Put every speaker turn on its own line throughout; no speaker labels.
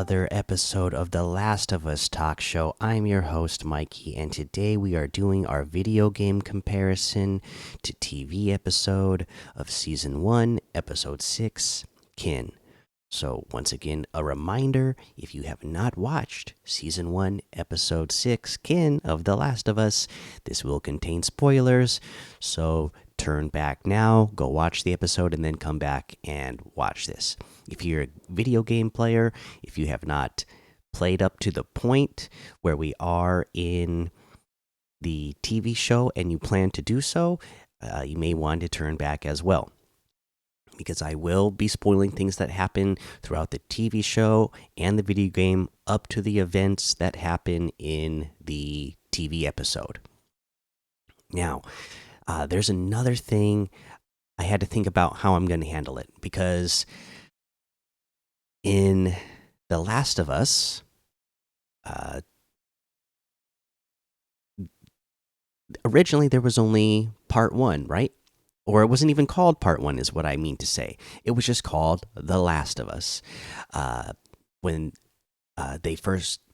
another episode of the Last of Us Talk Show. I'm your host, Mikey, and today we are doing our video game comparison to TV episode of Season 1, Episode 6, Kin. So, once again, a reminder if you have not watched Season 1, Episode 6, Kin of The Last of Us, this will contain spoilers. So, turn back now, go watch the episode, and then come back and watch this. If you're a video game player, if you have not played up to the point where we are in the TV show and you plan to do so, you may want to turn back as well. Because I will be spoiling things that happen throughout the TV show and the video game up to the events that happen in the TV episode. Now, there's another thing I had to think about how I'm going to handle it, because in The Last of Us, originally there was only part one, right? Or it wasn't even called part one, is what I mean to say. It was just called The Last of Us. When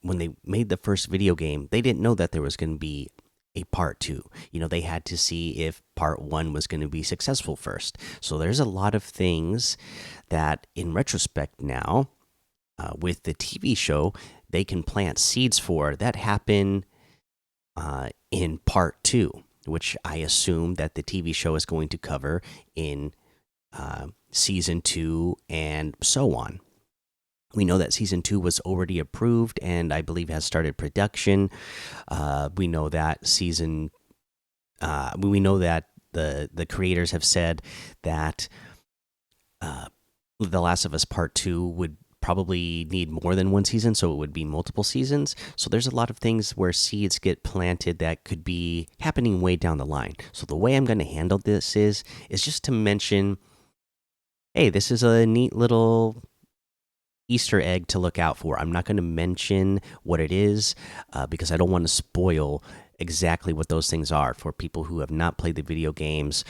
they made the first video game, they didn't know that there was going to be a part two. You know, they had to see if part one was going to be successful first. So there's a lot of things that, in retrospect now, with the TV show, they can plant seeds for that happen in part two, which I assume that the TV show is going to cover in season 2 and so on. We know that season 2 was already approved and I believe has started production. We know that the creators have said that The Last of Us Part 2 would probably need more than one season, so it would be multiple seasons. So there's a lot of things where seeds get planted that could be happening way down the line. So the way I'm going to handle this is just to mention, hey, this is a neat little Easter egg to look out for. I'm not going to mention what it is because I don't want to spoil exactly what those things are for people who have not played the video games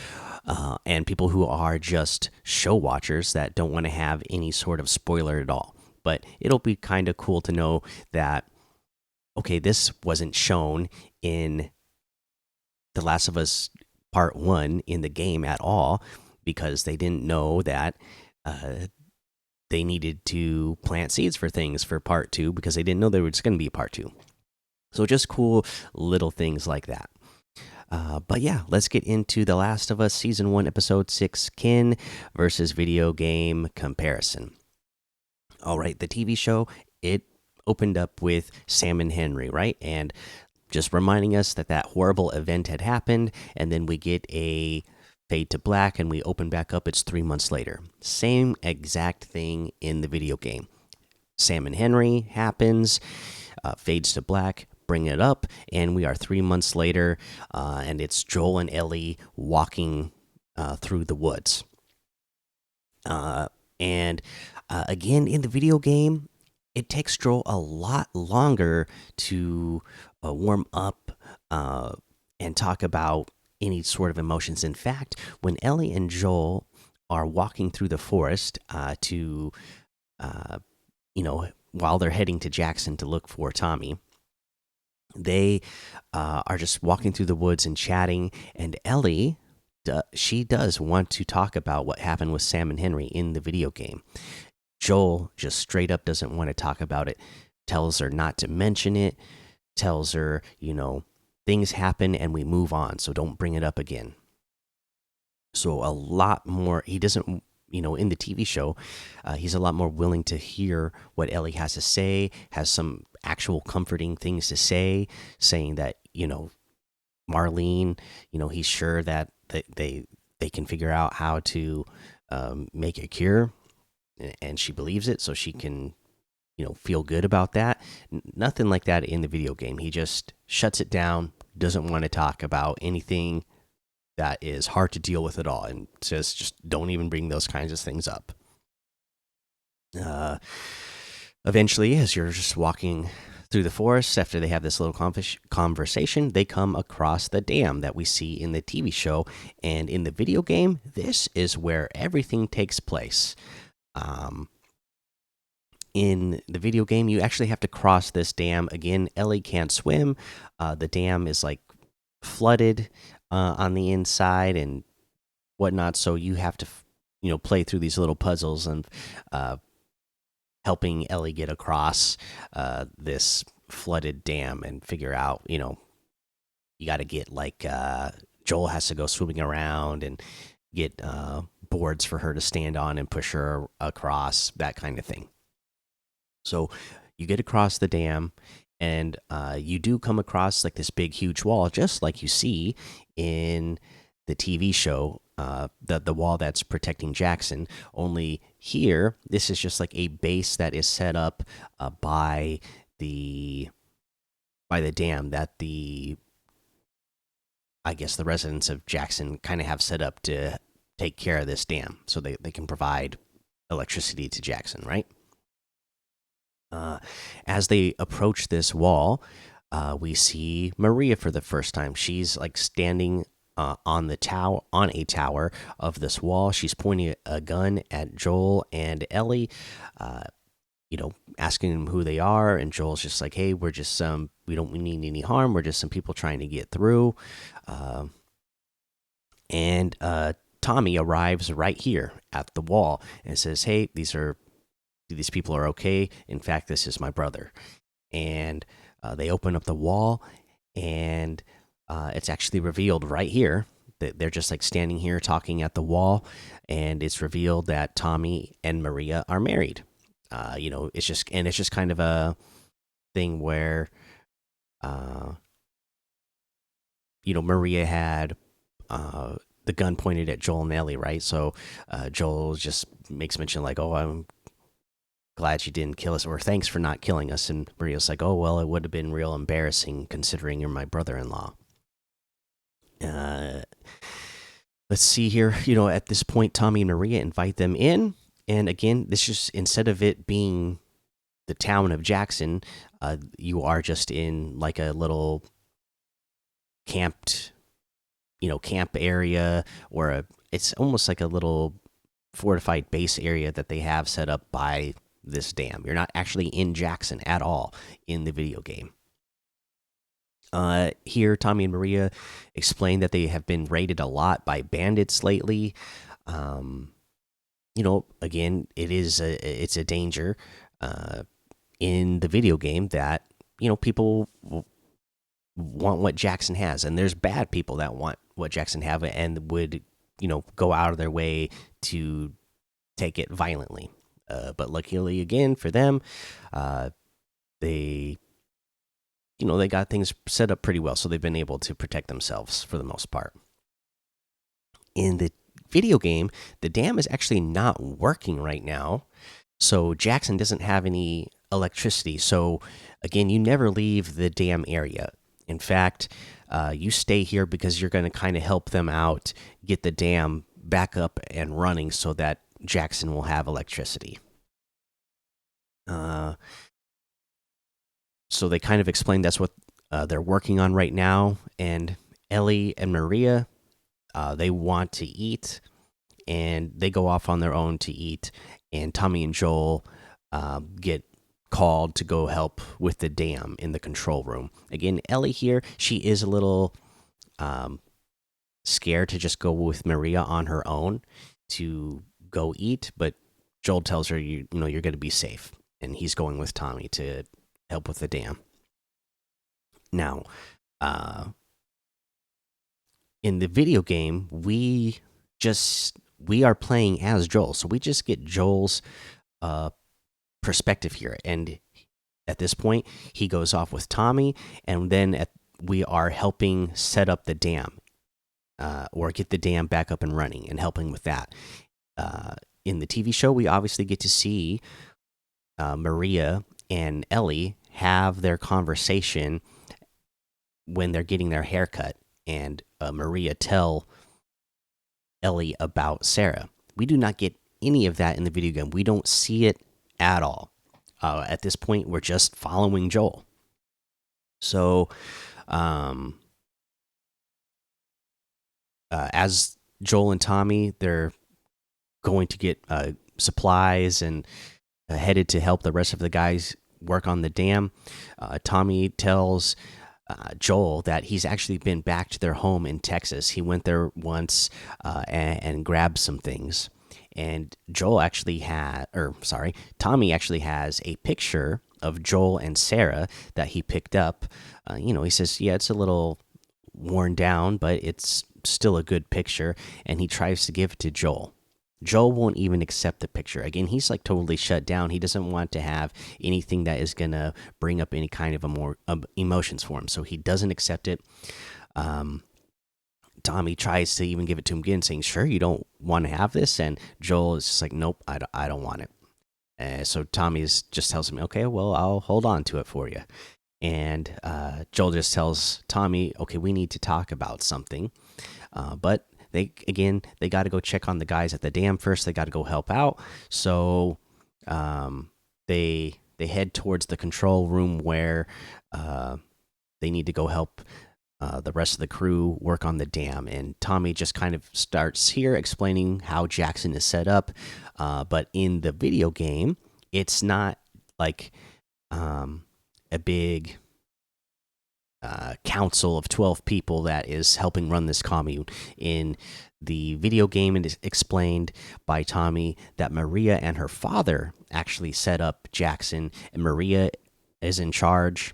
and people who are just show watchers that don't want to have any sort of spoiler at all. But it'll be kind of cool to know that, okay, this wasn't shown in The Last of Us Part 1 in the game at all because they didn't know that they needed to plant seeds for things for part 2 because they didn't know there was going to be a part 2. So just cool little things like that. But yeah, let's get into The Last of Us Season 1, Episode 6, Kin versus video game comparison. All right, the TV show, it opened up with Sam and Henry, right? And just reminding us that that horrible event had happened, and then we get a fade to black and we open back up. It's 3 months later. Same exact thing in the video game. Sam and Henry happens, fades to black, bring it up, and we are 3 months later, and it's Joel and Ellie walking through the woods. And again, in the video game, it takes Joel a lot longer to warm up and talk about any sort of emotions. In fact, when Ellie and Joel are walking through the forest while they're heading to Jackson to look for Tommy, they are just walking through the woods and chatting. And Ellie, she does want to talk about what happened with Sam and Henry in the video game. Joel just straight up doesn't want to talk about it, tells her not to mention it, tells her, things happen and we move on, so don't bring it up again. So a lot more, he doesn't, in the TV show, he's a lot more willing to hear what Ellie has to say, has some actual comforting things to say, saying that, Marlene, he's sure that they can figure out how to make a cure, and she believes it, so she can, feel good about that. Nothing like that in the video game. He just shuts it down, doesn't want to talk about anything that is hard to deal with at all, and says just don't even bring those kinds of things up. Eventually, as you're just walking through the forest, after they have this little conversation, they come across the dam that we see in the TV show. And in the video game, this is where everything takes place. In the video game, you actually have to cross this dam. Again, Ellie can't swim. The dam is like flooded on the inside and whatnot, so you have to, play through these little puzzles and uh, helping Ellie get across this flooded dam and figure out, you got to get like Joel has to go swimming around and get boards for her to stand on and push her across, that kind of thing. So you get across the dam, and you do come across like this big, huge wall, just like you see in the TV show, the wall that's protecting Jackson. Only here, this is just like a base that is set up the by the dam that the I guess the residents of Jackson kind of have set up to take care of this dam, so they can provide electricity to Jackson, right? Uh, as they approach this wall, we see Maria for the first time. She's like standing on a tower of this wall. She's pointing a gun at Joel and Ellie, uh, asking them who they are. And Joel's just like, "Hey, we're just some. We don't need any harm. We're just some people trying to get through." Uh, and Tommy arrives right here at the wall and says, "Hey, these people are okay. In fact, this is my brother." And they open up the wall, and it's actually revealed right here that they're just like standing here talking at the wall, and it's revealed that Tommy and Maria are married. It's just kind of a thing where, uh, Maria had the gun pointed at Joel and Ellie, right? So Joel just makes mention like, "Oh, I'm glad you didn't kill us," or "Thanks for not killing us." And Maria's like, "Oh, well, it would have been real embarrassing considering you're my brother-in-law." Uh, let's see here. At this point, Tommy and Maria invite them in, and again, this just instead of it being the town of Jackson, you are just in like a little camped, camp area, or it's almost like a little fortified base area that they have set up by this dam. You're not actually in Jackson at all in the video game. Here, Tommy and Maria explain that they have been raided a lot by bandits lately. Um, again, it's a danger in the video game that people want what Jackson has, and there's bad people that want what Jackson have and would go out of their way to take it violently. But luckily, again for them, they they got things set up pretty well, so they've been able to protect themselves for the most part. In the video game, the dam is actually not working right now, so Jackson doesn't have any electricity. So again, you never leave the dam area. In fact, you stay here because you're going to kind of help them out, get the dam back up and running so that Jackson will have electricity. So they kind of explained that's what they're working on right now. And Ellie and Maria, they want to eat, and they go off on their own to eat. And Tommy and Joel get called to go help with the dam in the control room. Again, Ellie here, she is a little scared to just go with Maria on her own to go eat, but Joel tells her, you're going to be safe, and he's going with Tommy to help with the dam. Now, in the video game, we are playing as Joel, so we just get Joel's perspective here, and at this point, he goes off with Tommy, and then we are helping set up the dam, or get the dam back up and running, and helping with that. In the TV show, we obviously get to see Maria and Ellie have their conversation when they're getting their haircut, and Maria tell Ellie about Sarah. We do not get any of that in the video game. We don't see it at all. At this point, we're just following Joel. So, as Joel and Tommy, they're going to get supplies and headed to help the rest of the guys work on the dam. Tommy tells Joel that he's actually been back to their home in Texas. He went there once and grabbed some things. And Joel actually had, or sorry, Tommy actually has a picture of Joel and Sarah that he picked up. He says, yeah, it's a little worn down, but it's still a good picture. And he tries to give it to Joel. Joel won't even accept the picture. Again, he's like totally shut down. He doesn't want to have anything that is going to bring up any kind of emotions for him. So he doesn't accept it. Tommy tries to even give it to him again, saying, sure, you don't want to have this. And Joel is just like, nope, I don't want it. So Tommy just tells him, okay, well, I'll hold on to it for you. And Joel just tells Tommy, okay, we need to talk about something. But they got to go check on the guys at the dam first. They got to go help out. So they head towards the control room where they need to go help the rest of the crew work on the dam. And Tommy just kind of starts here explaining how Jackson is set up. But in the video game, it's not like a big council of 12 people that is helping run this commune. In the video game, it is explained by Tommy that Maria and her father actually set up Jackson, and Maria is in charge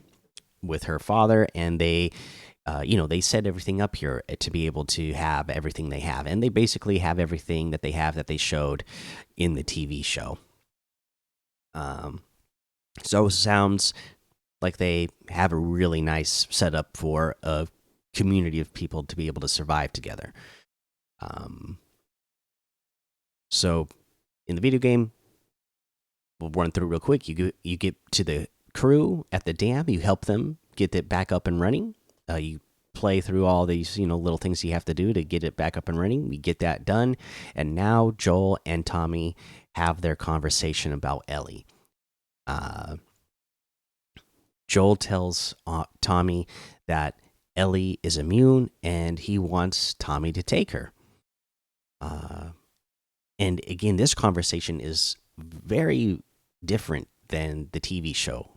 with her father, and they they set everything up here to be able to have everything they have, and they basically have everything that they have that they showed in the TV show. So it sounds like they have a really nice setup for a community of people to be able to survive together. So in the video game, we'll run through real quick. You get to the crew at the dam, you help them get it back up and running. You play through all these little things you have to do to get it back up and running. We get that done, and now Joel and Tommy have their conversation about Ellie. Joel tells Tommy that Ellie is immune and he wants Tommy to take her. And again, this conversation is very different than the TV show.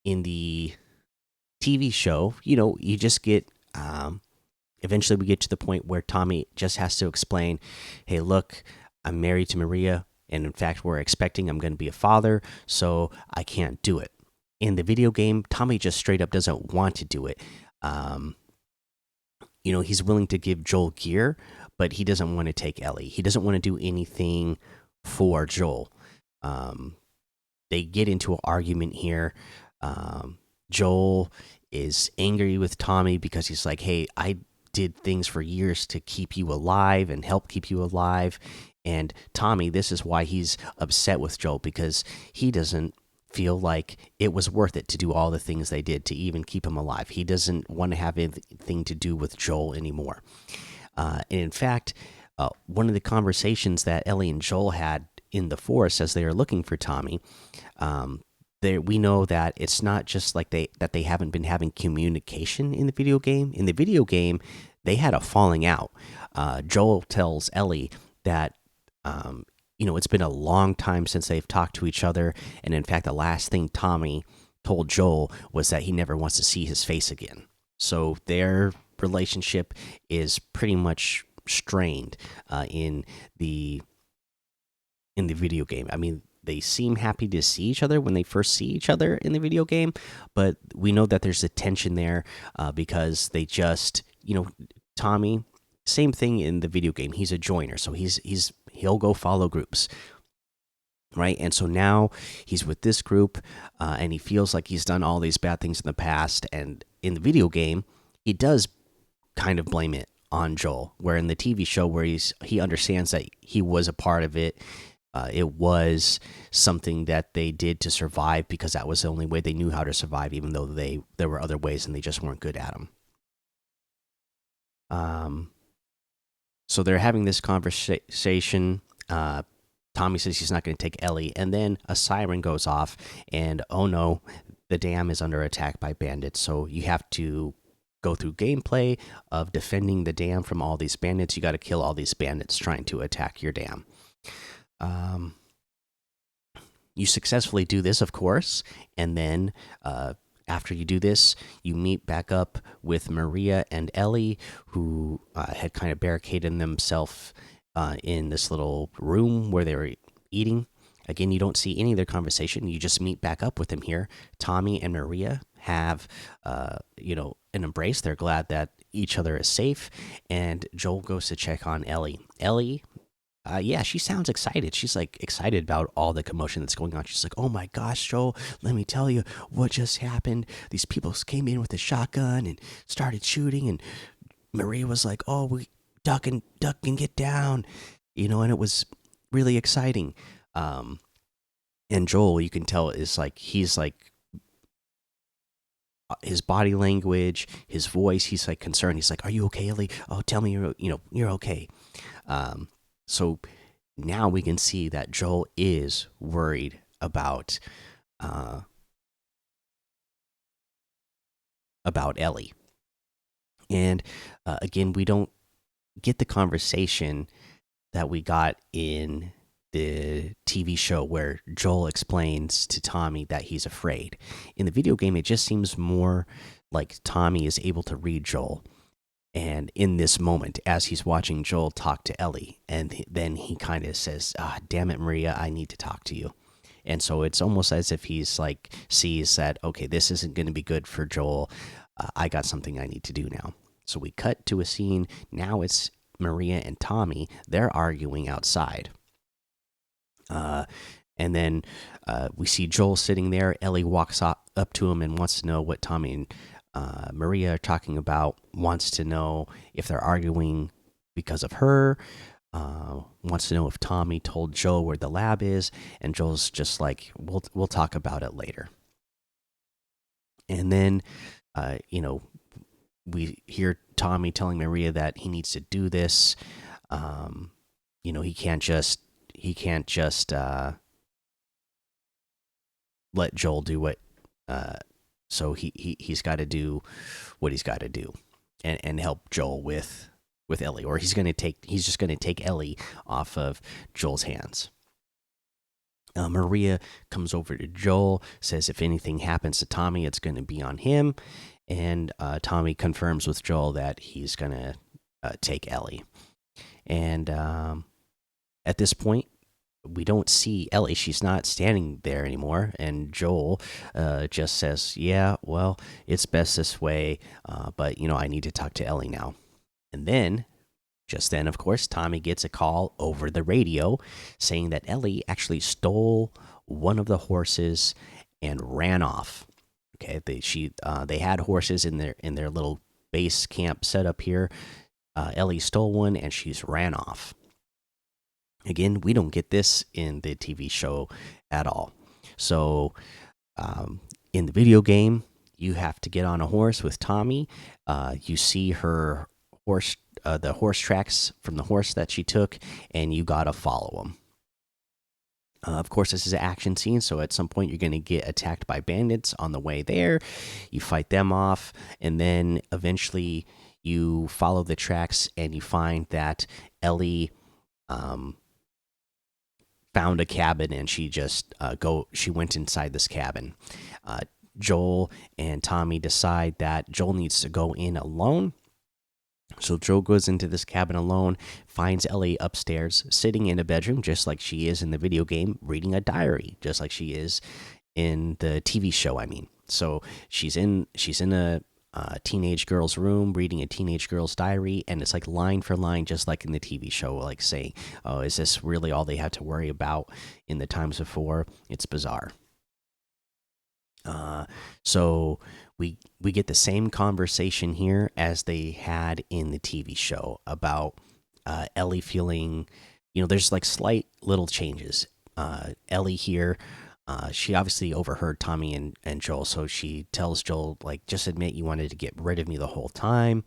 In the TV show, you just get eventually we get to the point where Tommy just has to explain, hey, look, I'm married to Maria, and in fact, we're expecting I'm going to be a father, so I can't do it. In the video game, Tommy just straight up doesn't want to do it. He's willing to give Joel gear, but he doesn't want to take Ellie. He doesn't want to do anything for Joel. They get into an argument here. Joel is angry with Tommy because he's like, hey, I did things for years to keep you alive and help keep you alive. And Tommy, this is why he's upset with Joel, because he doesn't feel like it was worth it to do all the things they did to even keep him alive. He doesn't want to have anything to do with Joel anymore. And in fact, one of the conversations that Ellie and Joel had in the forest as they are looking for Tommy, we know that it's not just like they haven't been having communication in the video game. In the video game, they had a falling out. Joel tells Ellie that it's been a long time since they've talked to each other, and in fact, the last thing Tommy told Joel was that he never wants to see his face again. So their relationship is pretty much strained in the video game. I mean, they seem happy to see each other when they first see each other in the video game, but we know that there's a tension there because they just, Tommy, same thing in the video game. He's a joiner, so he'll go follow groups, right? And so now he's with this group, and he feels like he's done all these bad things in the past. And in the video game, he does kind of blame it on Joel, where in the TV show, where he understands that he was a part of it. It was something that they did to survive because that was the only way they knew how to survive, even though there were other ways and they just weren't good at them. So they're having this conversation. Tommy says he's not going to take Ellie, and then a siren goes off, and oh no, the dam is under attack by bandits. So you have to go through gameplay of defending the dam from all these bandits. You got to kill all these bandits trying to attack your dam. Um, you successfully do this, of course, and then after you do this, you meet back up with Maria and Ellie, who had kind of barricaded themselves in this little room where they were eating. Again, you don't see any of their conversation. You just meet back up with them here. Tommy and Maria have, an embrace. They're glad that each other is safe. And Joel goes to check on Ellie. Ellie, yeah, she sounds excited. She's like excited about all the commotion that's going on. She's like, "Oh my gosh, Joel, let me tell you what just happened. These people came in with a shotgun and started shooting." And Maria was like, "Oh, we duck and get down," and it was really exciting. And Joel, you can tell, is like he's like his body language, his voice. He's like concerned. He's like, "Are you okay, Ellie? Oh, tell me you're okay." So now we can see that Joel is worried uh, about Ellie, and again, we don't get the conversation that we got in the TV show where Joel explains to Tommy that he's afraid. In the video game, it just seems more like Tommy is able to read Joel. And in this moment, as he's watching Joel talk to Ellie, and then he kind of says, "Ah, damn it, Maria, I need to talk to you." And so it's almost as if he's like, sees that, okay, this isn't going to be good for Joel. I got something I need to do now. So we cut to a scene. Now it's Maria and Tommy. They're arguing outside. And then we see Joel sitting there. Ellie walks up to him and wants to know what Tommy and Maria are talking about. Wants to know if they're arguing because of her. Wants to know if Tommy told Joe where the lab is, and Joel's just like, "We'll talk about it later." And then, we hear Tommy telling Maria that he needs to do this. He can't just let Joel do what. So he's got to do what he's got to do, and help Joel with Ellie, or he's just gonna take Ellie off of Joel's hands. Maria comes over to Joel, says if anything happens to Tommy, it's going to be on him, and Tommy confirms with Joel that he's gonna take Ellie. And at this point, we don't see Ellie. She's not standing there anymore. And Joel just says, "Yeah, well, it's best this way, but, I need to talk to Ellie now." And then, just then, of course, Tommy gets a call over the radio saying that Ellie actually stole one of the horses and ran off. Okay, they had horses in their little base camp set up here. Ellie stole one and she's ran off. Again, we don't get this in the TV show at all. So, in the video game, you have to get on a horse with Tommy. You see her horse, the horse tracks from the horse that she took, and you gotta follow them. Of course, this is an action scene, so at some point you're going to get attacked by bandits on the way there. You fight them off, and then eventually you follow the tracks and you find that Ellie found a cabin, and she just she went inside this cabin. Joel and Tommy decide that Joel needs to go in alone. So Joel goes into this cabin alone, finds Ellie upstairs, sitting in a bedroom, just like she is in the video game, reading a diary, just like she is in the TV show. I mean, so she's in a teenage girl's room, reading a teenage girl's diary, and it's like line for line, just like in the TV show, like saying, "Oh, is this really all they had to worry about in the times before?" It's bizarre. So we get the same conversation here as they had in the TV show about Ellie feeling, there's like slight little changes. Ellie here, she obviously overheard Tommy and Joel, so she tells Joel, like, "Just admit you wanted to get rid of me the whole time."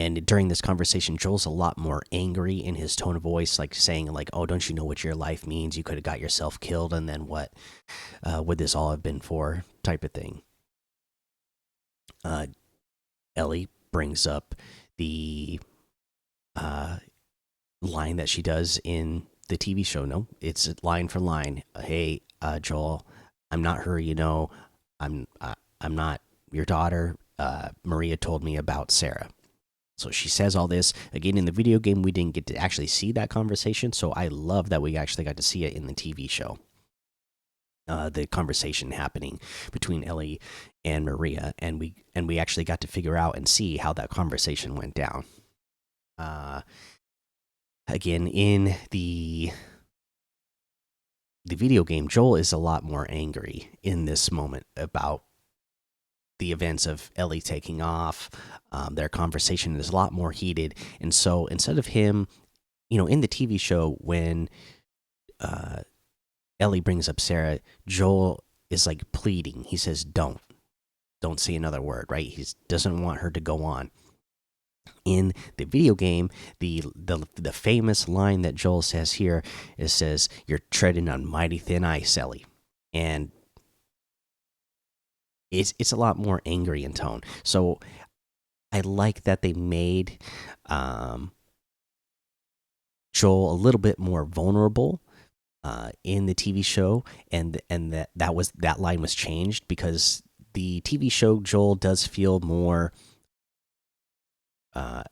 And during this conversation, Joel's a lot more angry in his tone of voice, like saying, like, "Oh, don't you know what your life means? You could have got yourself killed, and then what would this all have been for?" type of thing. Uh, Ellie brings up the uh, line that she does in the TV show. No, it's line for line. Hey, Joel, I'm not her. I'm not your daughter. Maria told me about Sarah. So she says all this again in the video game. We didn't get to actually see that conversation, so I love that we actually got to see it in the TV show. The conversation happening between Ellie and Maria, and we actually got to figure out and see how that conversation went down. Uh, Again, in the video game, Joel is a lot more angry in this moment about the events of Ellie taking off. Their conversation is a lot more heated, and so instead of him, in the TV show when uh, Ellie brings up Sarah, Joel is like pleading. He says, don't say another word," right? He doesn't want her to go on. In the video game, the famous line that Joel says here says, "You're treading on mighty thin ice, Ellie," and it's a lot more angry in tone. So I like that they made um, Joel a little bit more vulnerable in the TV show, and that line was changed because the TV show Joel does feel more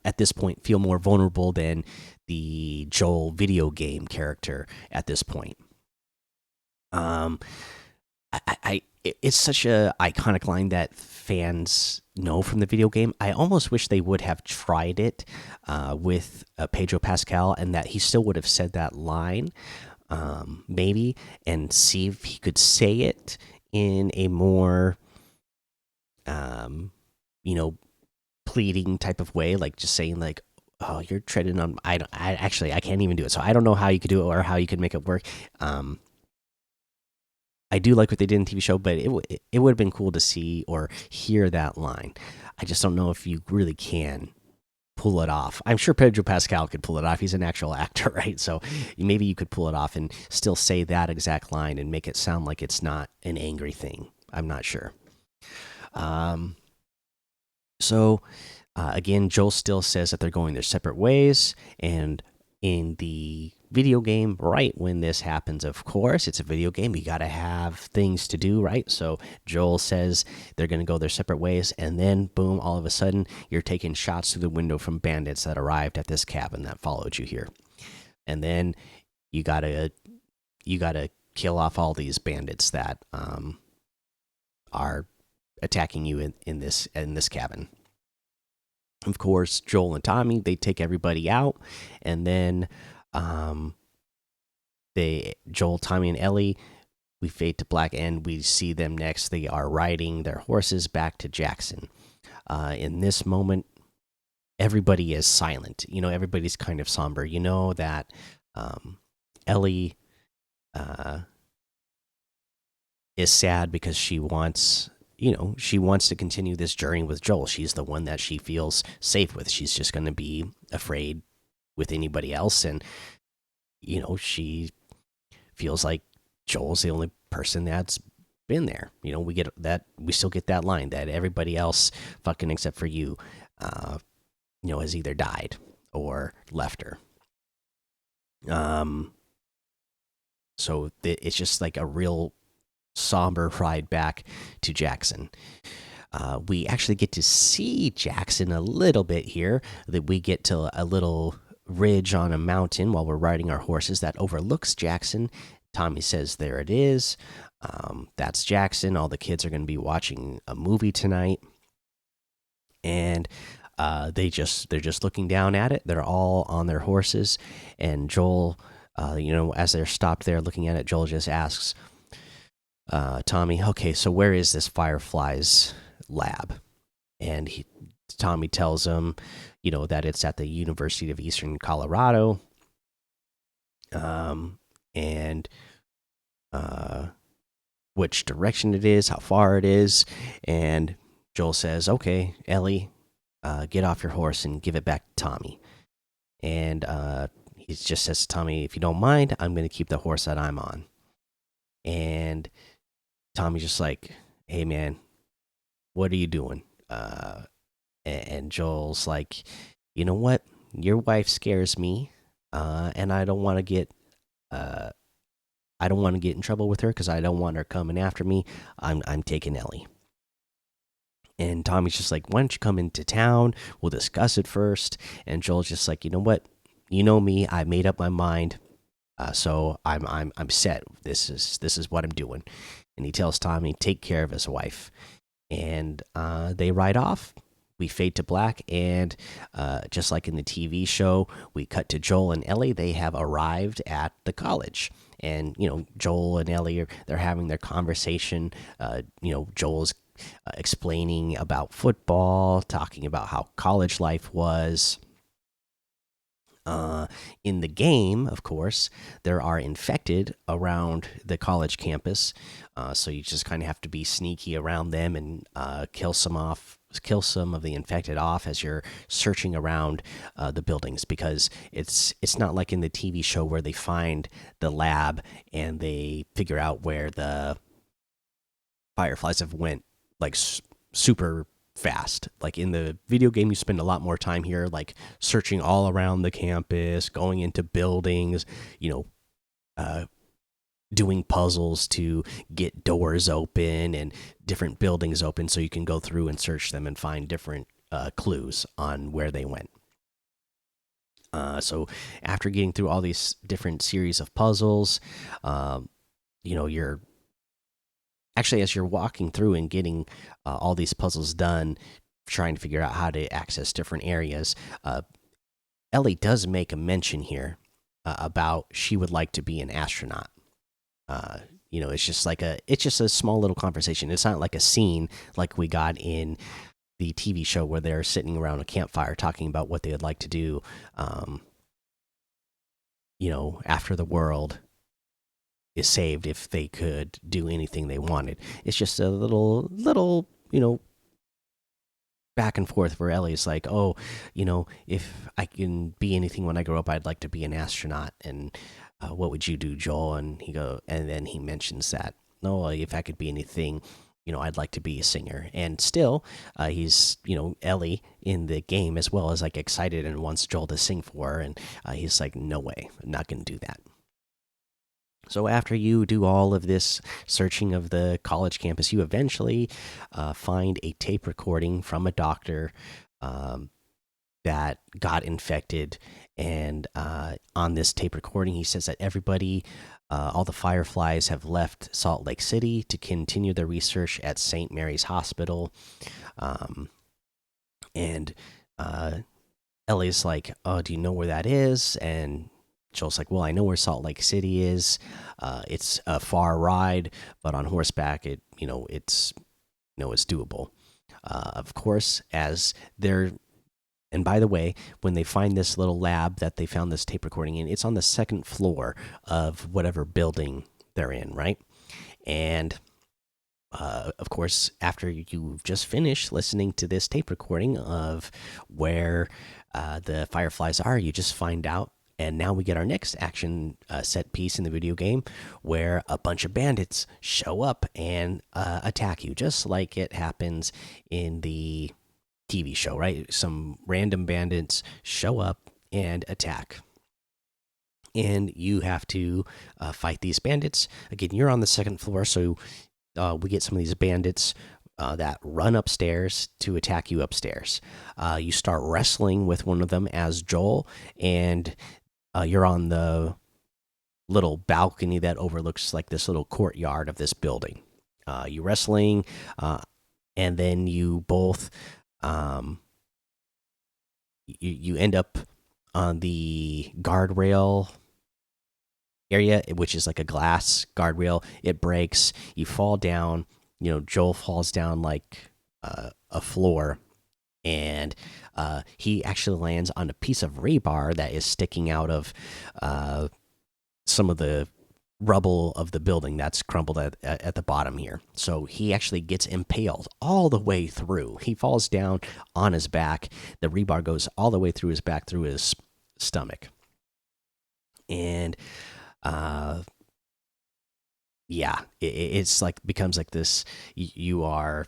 at this point feel more vulnerable than the Joel video game character at this point. Um, it's such a iconic line that fans know from the video game. I almost wish they would have tried it with Pedro Pascal, and that he still would have said that line, maybe, and see if he could say it in a more, um, you know, pleading type of way, like just saying like, "Oh, you're treading on." I can't even do it, so I don't know how you could do it or how you could make it work. I do like what they did in the TV show, but it would have been cool to see or hear that line. I just don't know if you really can pull it off. I'm sure Pedro Pascal could pull it off. He's an actual actor, right? So maybe you could pull it off and still say that exact line and make it sound like it's not an angry thing. I'm not sure. Um, so again, Joel still says that they're going their separate ways, and in the video game, right when this happens, of course, it's a video game. You got to have things to do, right? So Joel says they're going to go their separate ways, and then boom, all of a sudden, you're taking shots through the window from bandits that arrived at this cabin that followed you here, and then you gotta kill off all these bandits that are attacking you in this cabin. Of course, Joel and Tommy, they take everybody out, and then um, Joel, Tommy, and Ellie, we fade to black, and we see them next. They are riding their horses back to Jackson. In this moment, everybody is silent. Everybody's kind of somber. You know that Ellie uh, is sad because she wants to continue this journey with Joel. She's the one that she feels safe with. She's just going to be afraid with anybody else, and she feels like Joel's the only person that's been there. We still get that line that everybody else, fucking except for you, has either died or left her. So it's just like a real somber ride back to Jackson. We actually get to see Jackson a little bit here. That we get to a little ridge on a mountain while we're riding our horses that overlooks Jackson. Tommy says, "There it is. That's Jackson. All the kids are going to be watching a movie tonight." And they're just looking down at it. They're all on their horses, and Joel, as they're stopped there looking at it, Joel just asks Tommy, "Okay, so where is this Firefly's lab?" And Tommy tells him, that it's at the University of Eastern Colorado, and which direction it is, how far it is. And Joel says, "Okay, Ellie, get off your horse and give it back to Tommy." And he just says to Tommy, "If you don't mind, I'm going to keep the horse that I'm on." And Tommy's just like, "Hey, man, what are you doing? Uh, and Joel's like, you know what? Your wife scares me, and uh, I don't want to get in trouble with her because I don't want her coming after me. I'm taking Ellie. And Tommy's just like, why don't you come into town? We'll discuss it first. And Joel's just like, you know what? You know me. I made up my mind. So I'm set. This is what I'm doing. And he tells Tommy take care of his wife. And they ride off. We fade to black, and just like in the TV show, we cut to Joel and Ellie. They have arrived at the college, and Joel and Ellie they're having their conversation. Joel's explaining about football, talking about how college life was. In the game, of course, there are infected around the college campus, so you just kind of have to be sneaky around them and kill some of the infected off as you're searching around the buildings, because it's not like in the TV show where they find the lab and they figure out where the fireflies have went like super fast. Like in the video game, you spend a lot more time here, like searching all around the campus, going into buildings, you know, doing puzzles to get doors open and different buildings open so you can go through and search them and find different clues on where they went. So after getting through all these different series of puzzles, you're actually, as you're walking through and getting all these puzzles done, trying to figure out how to access different areas, Ellie does make a mention here about she would like to be an astronaut. It's just a small little conversation. It's not like a scene like we got in the TV show where they're sitting around a campfire talking about what they would like to do. After the world is saved, if they could do anything they wanted. It's just a little back and forth where Ellie's like, oh, if I can be anything when I grow up, I'd like to be an astronaut. And what would you do, Joel? And then he mentions that, no, if I could be anything, I'd like to be a singer. And still, he's, Ellie in the game as well as like excited and wants Joel to sing for her. And he's like, no way, I'm not going to do that. So after you do all of this searching of the college campus, you eventually find a tape recording from a doctor that got infected. And on this tape recording, he says that everybody, all the Fireflies, have left Salt Lake City to continue their research at St. Mary's Hospital. And Ellie's like, oh, do you know where that is? And Joel's like, well, I know where Salt Lake City is. It's a far ride, but on horseback, it's doable. Of course, as they're, and by the way, when they find this little lab that they found this tape recording in, it's on the second floor of whatever building they're in, right? And of course, after you've just finished listening to this tape recording of where the Fireflies are, you just find out. And now we get our next action set piece in the video game where a bunch of bandits show up and attack you, just like it happens in the TV show, right? Some random bandits show up and attack. And you have to fight these bandits. Again, you're on the second floor, so we get some of these bandits that run upstairs to attack you upstairs. You start wrestling with one of them as Joel, and you're on the little balcony that overlooks like this little courtyard of this building. You wrestling, and then you both you end up on the guardrail area, which is like a glass guardrail. It breaks. You fall down. Joel falls down like a floor, and he actually lands on a piece of rebar that is sticking out of some of the rubble of the building that's crumbled at the bottom here. So he actually gets impaled all the way through. He falls down on his back. The rebar goes all the way through his back, through his stomach. And yeah, it's like becomes like this. You are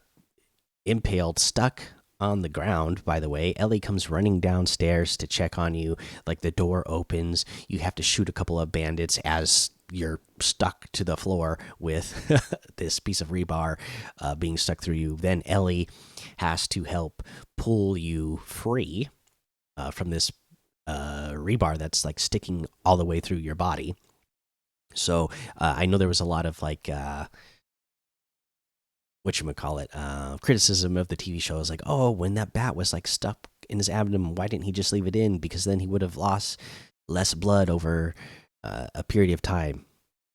impaled, stuck on the ground. By the way, Ellie comes running downstairs to check on you. Like the door opens, you have to shoot a couple of bandits as you're stuck to the floor with this piece of rebar being stuck through you. Then Ellie has to help pull you free from this rebar that's like sticking all the way through your body. So I know there was a lot of like whatchamacallit, criticism of the TV show. Is like, oh, when that bat was like stuck in his abdomen, why didn't he just leave it in? Because then he would have lost less blood over a period of time.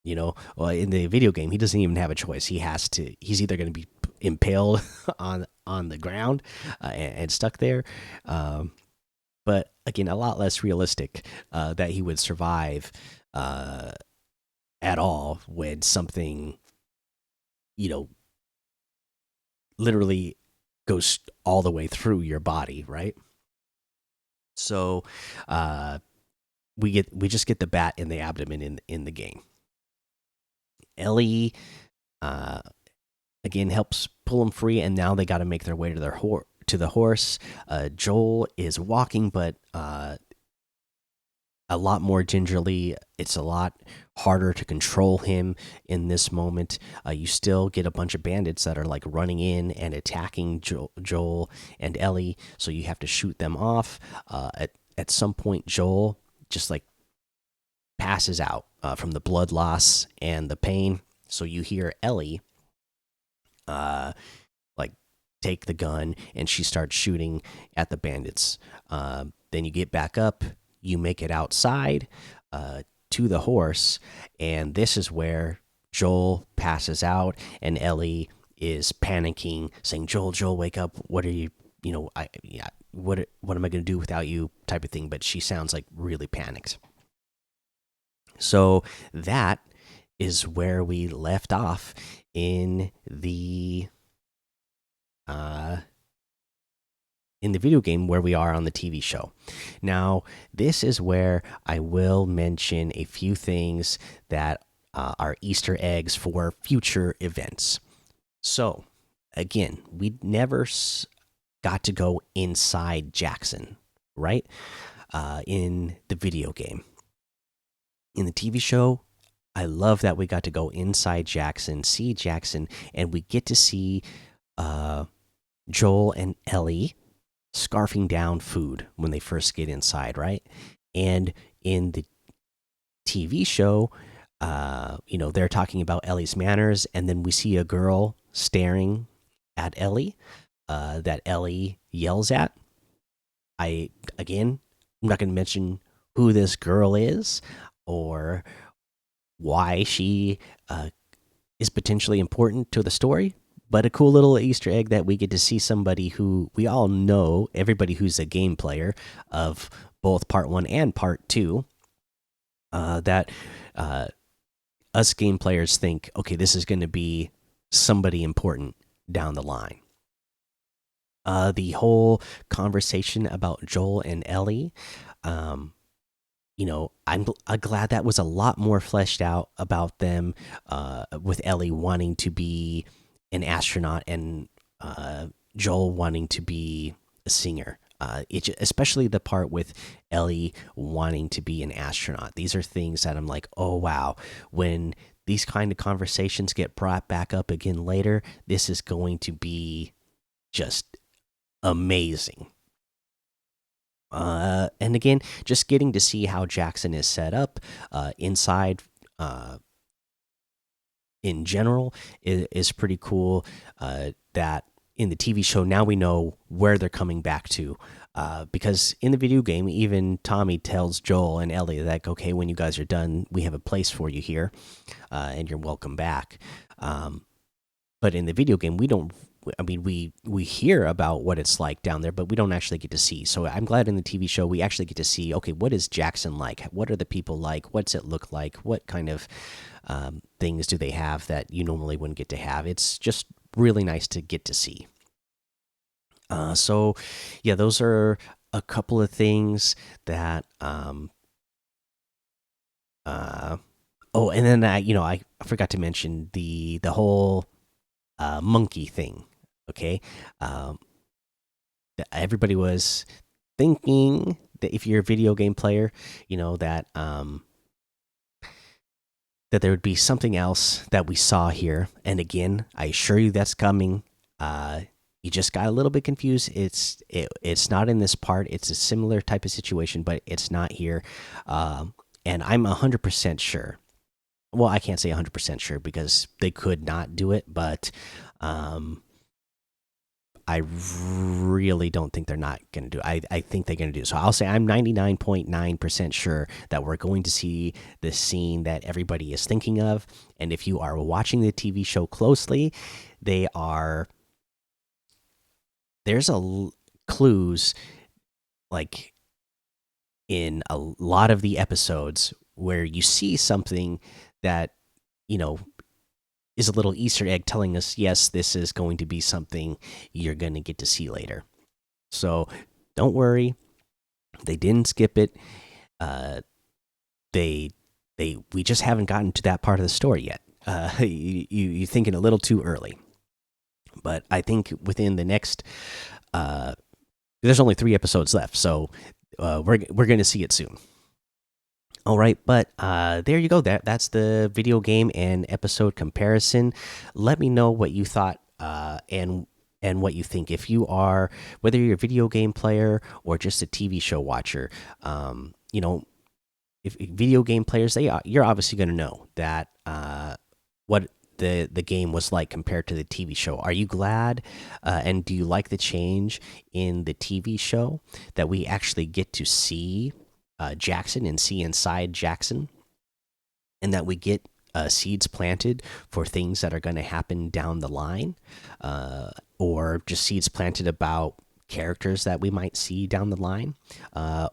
You know, well, in the video game, he doesn't even have a choice. He has to. He's either going to be impaled on the ground and stuck there. But again, a lot less realistic that he would survive at all when something, you know, literally goes all the way through your body, right? So we just get the bat in the abdomen in the game. Ellie again helps pull him free, and now they got to make their way to the horse. Joel is walking, but a lot more gingerly. It's a lot harder to control him in this moment. You still get a bunch of bandits that are like running in and attacking Joel and Ellie, so you have to shoot them off. At some point, Joel just like passes out from the blood loss and the pain. So you hear Ellie like take the gun, and she starts shooting at the bandits. Then you get back up, you make it outside to the horse, and this is where Joel passes out, and Ellie is panicking, saying, "Joel, Joel, wake up! What are you? You know, what am I going to do without you?" Type of thing. But she sounds like really panicked. So that is where we left off in the video game, where we are on the TV show. Now, this is where I will mention a few things that are Easter eggs for future events. So, again, we never got to go inside Jackson, right? In the video game. In the TV show, I love that we got to go inside Jackson, see Jackson, and we get to see Joel and Ellie scarfing down food when they first get inside, right? And in the TV show, you know, they're talking about Ellie's manners, and then we see a girl staring at Ellie that Ellie yells at. I'm not going to mention who this girl is or why she is potentially important to the story, but a cool little Easter egg that we get to see somebody who we all know, everybody who's a game player of both part 1 and part 2, that us game players think, okay, this is going to be somebody important down the line. The whole conversation about Joel and Ellie, you know, I'm glad that was a lot more fleshed out about them, with Ellie wanting to be an astronaut and Joel wanting to be a singer. Especially the part with Ellie wanting to be an astronaut. These are things that I'm like, oh wow, when these kind of conversations get brought back up again later, this is going to be just amazing. And again, just getting to see how Jackson is set up inside in general is pretty cool. That in the TV show, now we know where they're coming back to. Because in the video game, even Tommy tells Joel and Ellie that, okay, when you guys are done, we have a place for you here, and you're welcome back. But in the video game, we don't. I mean, we hear about what it's like down there, but we don't actually get to see. So I'm glad in the TV show we actually get to see. Okay, what is Jackson like? What are the people like? What's it look like? What kind of things do they have that you normally wouldn't get to have? It's just really nice to get to see. So yeah, those are a couple of things that. Oh, and then I forgot to mention the whole monkey thing. Okay, um, everybody was thinking that if you're a video game player, that that there would be something else that we saw here. And again, I assure you that's coming. Uh, you just got a little bit confused. It's not in this part. It's a similar type of situation, but it's not here. And I'm 100% sure. Well, I can't say 100% sure because they could not do it, but um, I really don't think they're not going to do it. I think they're going to do it. So I'll say I'm 99.9% sure that we're going to see the scene that everybody is thinking of. And if you are watching the TV show closely, they are there's clues like in a lot of the episodes where you see something that you know is a little Easter egg telling us, yes, this is going to be something you're going to get to see later. So don't worry, they didn't skip it. Uh, they we just haven't gotten to that part of the story yet. You're thinking a little too early, but I think within the next, there's only 3 episodes left, so we're going to see it soon. All right, but there you go. That's the video game and episode comparison. Let me know what you thought and what you think. If you are whether you're a video game player or just a TV show watcher, if video game players, you're obviously going to know that what the game was like compared to the TV show. Are you glad and do you like the change in the TV show that we actually get to see Jackson and see inside Jackson, and that we get seeds planted for things that are going to happen down the line, or just seeds planted about characters that we might see down the line.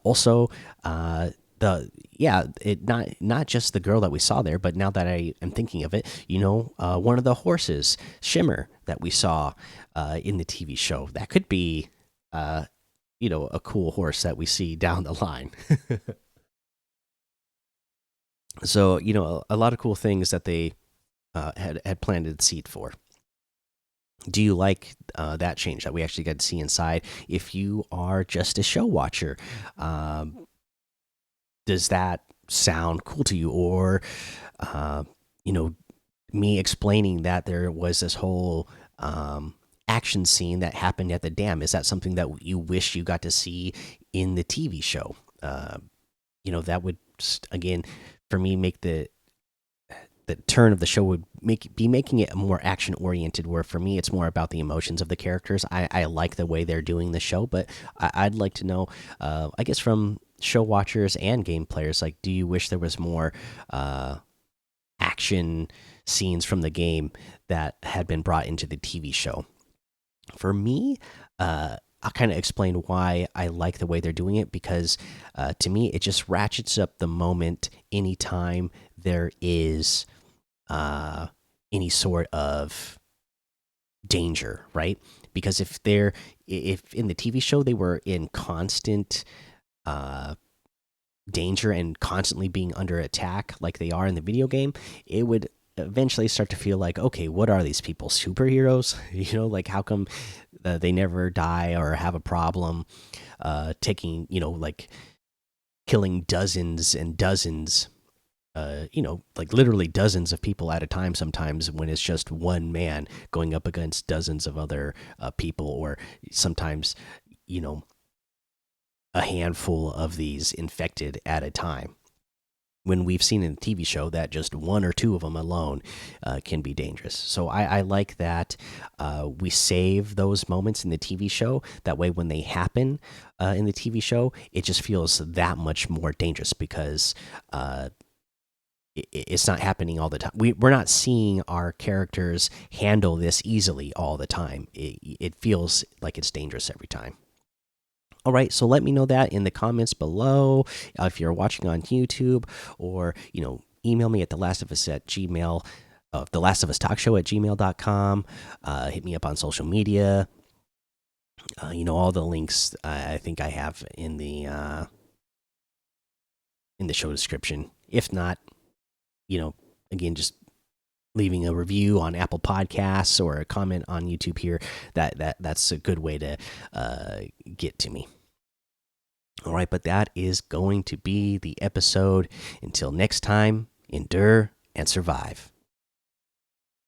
Also, the yeah, it not just the girl that we saw there, but now that I am thinking of it, one of the horses, Shimmer, that we saw in the TV show, that could be a cool horse that we see down the line. So a lot of cool things that they had planted the seed for. Do you like that change that we actually got to see inside? If you are just a show watcher, does that sound cool to you? Or uh, you know me explaining that there was this whole action scene that happened at the dam, is that something that you wish you got to see in the TV show? That would again, for me, make the turn of the show would be making it more action oriented, where for me it's more about the emotions of the characters. I like the way they're doing the show, but I'd like to know, I guess, from show watchers and game players, like, do you wish there was more action scenes from the game that had been brought into the TV show? For me, I'll kind of explain why I like the way they're doing it, because to me, it just ratchets up the moment anytime there is any sort of danger, right? Because if in the TV show they were in constant uh, danger and constantly being under attack like they are in the video game, it would eventually start to feel like, okay, what are these people, superheroes? Like, how come they never die or have a problem taking, like, killing dozens and dozens, like literally dozens of people at a time sometimes, when it's just one man going up against dozens of other people, or sometimes, you know, a handful of these infected at a time. When we've seen in the TV show that just one or two of them alone can be dangerous. So I like that we save those moments in the TV show. That way, when they happen in the TV show, it just feels that much more dangerous, because it's not happening all the time. We're not seeing our characters handle this easily all the time. It feels like it's dangerous every time. All right, so let me know that in the comments below. If you're watching on YouTube, or email me at thelastofus@gmail, the last of us talk show at gmail.com. Hit me up on social media. All the links I think I have in the show description. If not, again, just leaving a review on Apple Podcasts or a comment on YouTube here. That's a good way to get to me. All right, but that is going to be the episode. Until next time, endure and survive.